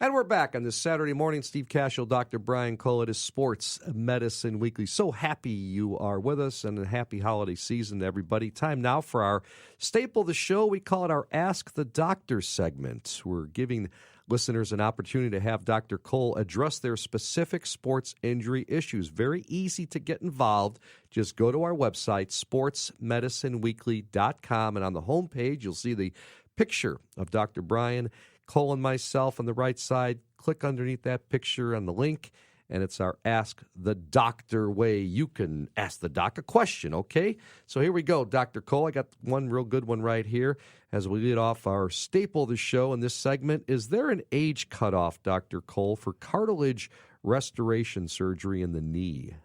And we're back on this Saturday morning. Steve Kashul, Dr. Brian Cole. It is Sports Medicine Weekly. So happy you are with us, and a happy holiday season to everybody. Time now for our staple of the show. We call it our Ask the Doctor segment. We're giving listeners an opportunity to have Dr. Cole address their specific sports injury issues. Very easy to get involved. Just go to our website, sportsmedicineweekly.com, and on the homepage, you'll see the picture of Dr. Brian Cole and myself on the right side. Click underneath that picture on the link, and it's our Ask the Doctor way. You can ask the doc a question, okay? So here we go, Dr. Cole. I got one real good one right here as we lead off our staple of the show in this segment. Is there an age cutoff, Dr. Cole, for cartilage restoration surgery in the knee?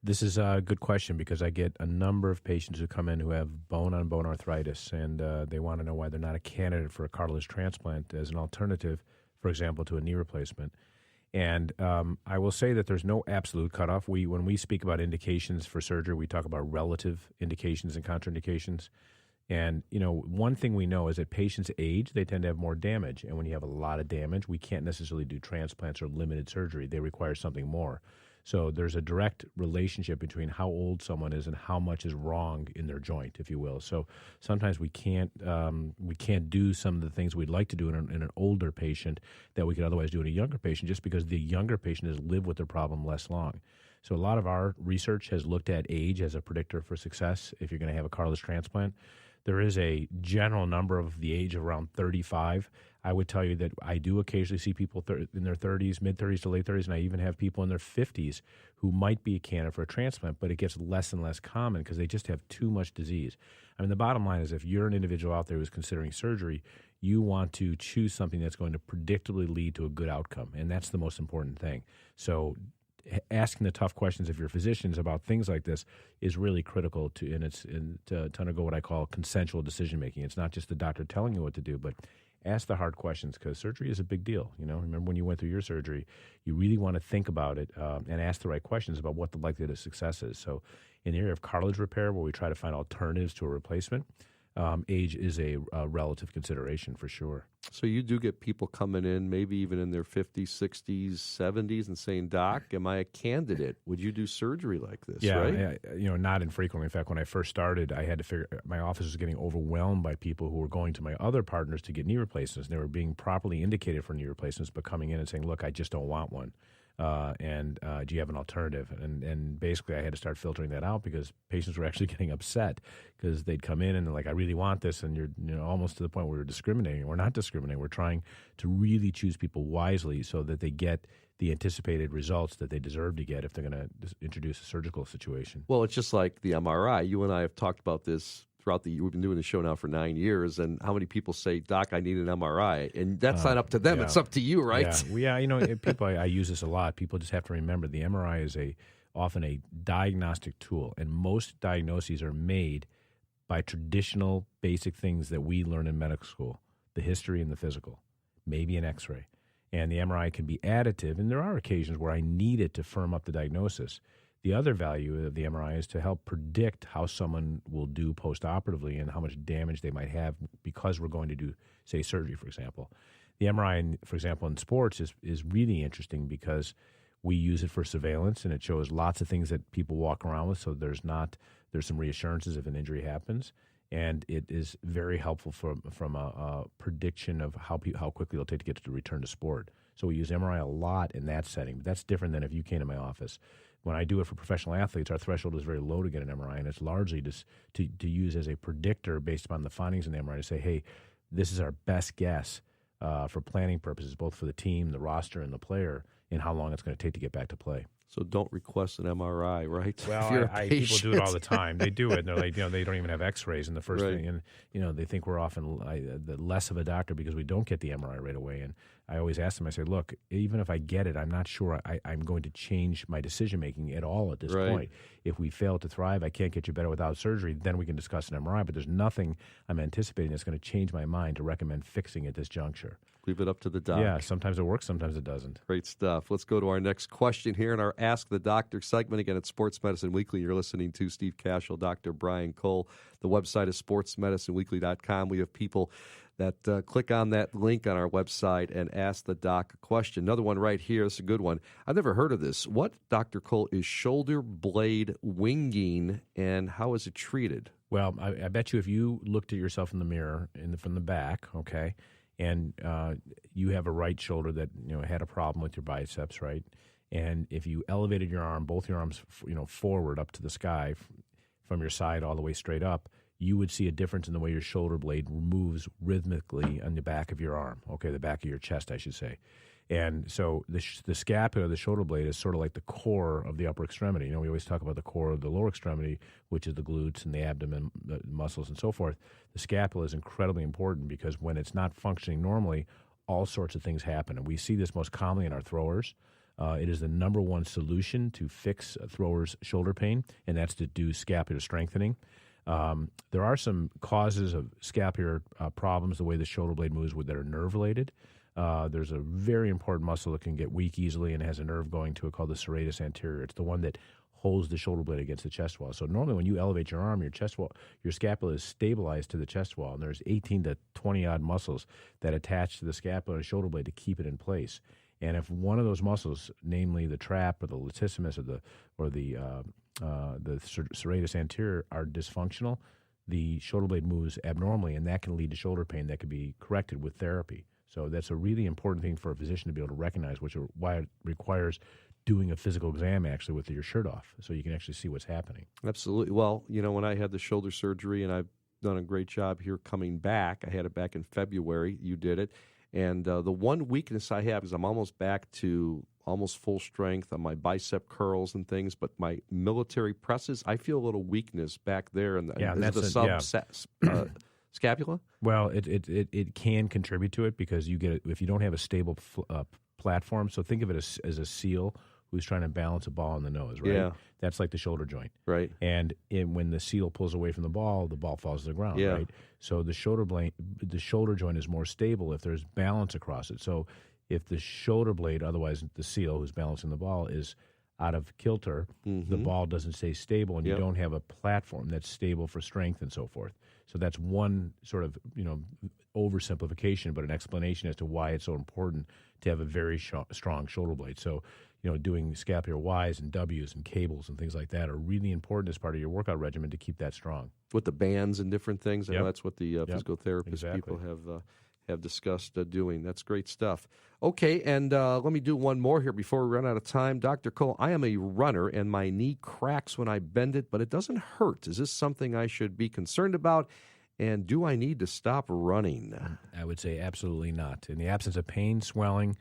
This is a good question because I get a number of patients who come in who have bone-on-bone arthritis, and they want to know why they're not a candidate for a cartilage transplant as an alternative, for example, to a knee replacement. And I will say that there's no absolute cutoff. When we speak about indications for surgery, we talk about relative indications and contraindications. And, one thing we know is that patients age, they tend to have more damage. And when you have a lot of damage, we can't necessarily do transplants or limited surgery. They require something more. So there's a direct relationship between how old someone is and how much is wrong in their joint, if you will. So sometimes we can't do some of the things we'd like to do in an older patient that we could otherwise do in a younger patient, just because the younger patient has lived with their problem less long. So a lot of our research has looked at age as a predictor for success if you're going to have a cartilage transplant. There is a general number of the age of around 35. I would tell you that I do occasionally see people in their 30s, mid-30s to late 30s, and I even have people in their 50s who might be a candidate for a transplant, but it gets less and less common because they just have too much disease. I mean, the bottom line is if you're an individual out there who's considering surgery, you want to choose something that's going to predictably lead to a good outcome, and that's the most important thing. So asking the tough questions of your physicians about things like this is really critical to undergo what I call consensual decision making. It's not just the doctor telling you what to do, but ask the hard questions because surgery is a big deal. Remember when you went through your surgery, you really want to think about it and ask the right questions about what the likelihood of success is. So in the area of cartilage repair, where we try to find alternatives to a replacement, age is a relative consideration for sure. So you do get people coming in, maybe even in their 50s, 60s, 70s, and saying, Doc, am I a candidate? Would you do surgery like this, right? Yeah, not infrequently. In fact, when I first started, I had to figure my office was getting overwhelmed by people who were going to my other partners to get knee replacements. And they were being properly indicated for knee replacements, but coming in and saying, look, I just don't want one. Do you have an alternative? And basically I had to start filtering that out because patients were actually getting upset because they'd come in and they're like, I really want this. And you're almost to the point where we're discriminating. We're not discriminating. We're trying to really choose people wisely so that they get the anticipated results that they deserve to get if they're going to introduce a surgical situation. Well, it's just like the MRI. You and I have talked about this throughout the year. We've been doing the show now for 9 years, and how many people say, Doc, I need an MRI? And that's not up to them. It's up to you, right? People, I use this a lot. People just have to remember the MRI is often a diagnostic tool, and most diagnoses are made by traditional basic things that we learn in medical school, the history and the physical, maybe an X-ray. And the MRI can be additive, and there are occasions where I need it to firm up the diagnosis. The other value of the MRI is to help predict how someone will do postoperatively and how much damage they might have because we're going to do, say, surgery, for example. The MRI, for example, in sports is really interesting because we use it for surveillance, and it shows lots of things that people walk around with, so there's some reassurances if an injury happens. And it is very helpful from a prediction of how quickly it'll take to get to return to sport. So we use MRI a lot in that setting. But that's different than if you came to my office. When I do it for professional athletes, our threshold is very low to get an MRI, and it's largely just to use as a predictor based upon the findings in the MRI to say, hey, this is our best guess for planning purposes, both for the team, the roster, and the player, and how long it's going to take to get back to play. So don't request an MRI, right? Well, people do it all the time. They do it, and they're like, they don't even have X-rays. And the first thing, and they think we're often less of a doctor because we don't get the MRI right away. And I always ask them, I say, look, even if I get it, I'm not sure I'm going to change my decision making at all at this point. If we fail to thrive, I can't get you better without surgery. Then we can discuss an MRI. But there's nothing I'm anticipating that's going to change my mind to recommend fixing at this juncture. Leave it up to the doc. Yeah, sometimes it works, sometimes it doesn't. Great stuff. Let's go to our next question here in our Ask the Doctor segment. Again, it's Sports Medicine Weekly. You're listening to Steve Kashul, Dr. Brian Cole. The website is sportsmedicineweekly.com. We have people that click on that link on our website and ask the doc a question. Another one right here. This is a good one. I've never heard of this. What, Dr. Cole, is shoulder blade winging, and how is it treated? Well, I bet you if you looked at yourself in the mirror from the back, okay, and you have a right shoulder that had a problem with your biceps, right? And if you elevated your arm, both your arms, forward up to the sky, from your side all the way straight up, you would see a difference in the way your shoulder blade moves rhythmically on the back of your arm, okay, the back of your chest, I should say. And so the scapula, the shoulder blade, is sort of like the core of the upper extremity. We always talk about the core of the lower extremity, which is the glutes and the abdomen, the muscles, and so forth. The scapula is incredibly important because when it's not functioning normally, all sorts of things happen. And we see this most commonly in our throwers. It is the number one solution to fix a thrower's shoulder pain, and that's to do scapular strengthening. There are some causes of scapular problems, the way the shoulder blade moves, that are nerve-related. There's a very important muscle that can get weak easily and has a nerve going to it called the serratus anterior. It's the one that holds the shoulder blade against the chest wall. So normally when you elevate your arm, your scapula is stabilized to the chest wall, and there's 18 to 20-odd muscles that attach to the scapula and shoulder blade to keep it in place. And if one of those muscles, namely the trap or the latissimus or the serratus anterior, are dysfunctional, the shoulder blade moves abnormally, and that can lead to shoulder pain that can be corrected with therapy. So that's a really important thing for a physician to be able to recognize, why it requires doing a physical exam actually with your shirt off, so you can actually see what's happening. Absolutely. Well, when I had the shoulder surgery, and I've done a great job here coming back, I had it back in February. You did it. And the one weakness I have is I'm almost back to almost full strength on my bicep curls and things, but my military presses, I feel a little weakness back there. And that's the scapula? Well, it can contribute to it because you get if you don't have a stable platform. So think of it as a SEAL who's trying to balance a ball in the nose, right? Yeah. That's like the shoulder joint. Right. And when the SEAL pulls away from the ball falls to the ground, yeah. right? So the shoulder joint is more stable if there's balance across it. So if the shoulder blade, otherwise the SEAL who's balancing the ball, is out of kilter, the ball doesn't stay stable, and you don't have a platform that's stable for strength and so forth. So that's one sort of oversimplification, but an explanation as to why it's so important to have a very strong shoulder blade. So doing scapular Ys and Ws and cables and things like that are really important as part of your workout regimen to keep that strong. With the bands and different things, I know that's what the physical therapist exactly. people have discussed doing. That's great stuff. Okay, and let me do one more here before we run out of time. Dr. Cole, I am a runner, and my knee cracks when I bend it, but it doesn't hurt. Is this something I should be concerned about, and do I need to stop running? I would say absolutely not. In the absence of pain, swelling,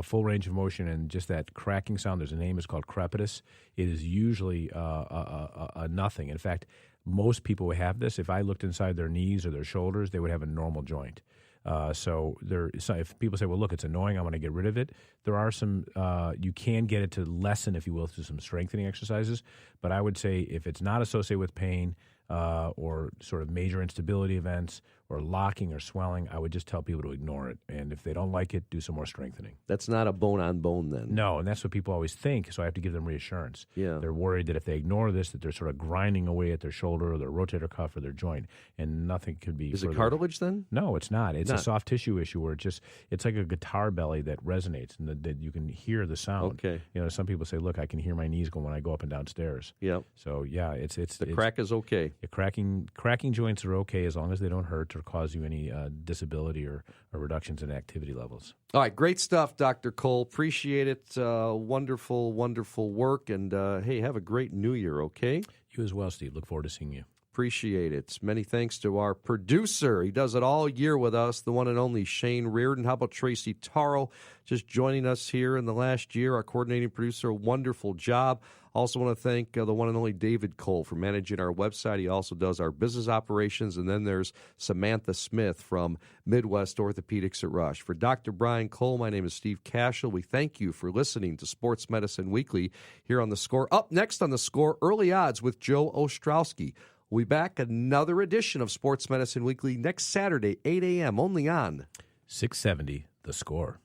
full range of motion, and just that cracking sound, there's a name, it's called crepitus. It is usually a nothing. In fact, most people who have this, if I looked inside their knees or their shoulders, they would have a normal joint. So if people say, well, look, it's annoying, I'm going to get rid of it, there are some, you can get it to lessen, if you will, through some strengthening exercises. But I would say if it's not associated with pain or sort of major instability events or locking or swelling, I would just tell people to ignore it. And if they don't like it, do some more strengthening. That's not a bone-on-bone then? No, and that's what people always think, so I have to give them reassurance. Yeah. They're worried that if they ignore this, that they're sort of grinding away at their shoulder or their rotator cuff or their joint, and nothing could be Is further. it cartilage then? No, it's not. It's a soft tissue issue where it's like a guitar belly that resonates and that you can hear the sound. Okay. Some people say, look, I can hear my knees going when I go up and down stairs. Yeah. So, yeah, it's crack is okay. Cracking joints are okay as long as they don't hurt or cause you any disability or reductions in activity levels. All right, great stuff, Dr. Cole. Appreciate it. Wonderful, wonderful work. And, hey, have a great New Year, okay? You as well, Steve. Look forward to seeing you. Appreciate it. Many thanks to our producer. He does it all year with us, the one and only Shane Reardon. How about Tracy Taro just joining us here in the last year, our coordinating producer. Wonderful job. Also want to thank the one and only David Cole for managing our website. He also does our business operations. And then there's Samantha Smith from Midwest Orthopedics at Rush. For Dr. Brian Cole, my name is Steve Kashul. We thank you for listening to Sports Medicine Weekly here on The Score. Up next on The Score, Early Odds with Joe Ostrowski. We'll be back another edition of Sports Medicine Weekly next Saturday, 8 a.m., only on 670 The Score.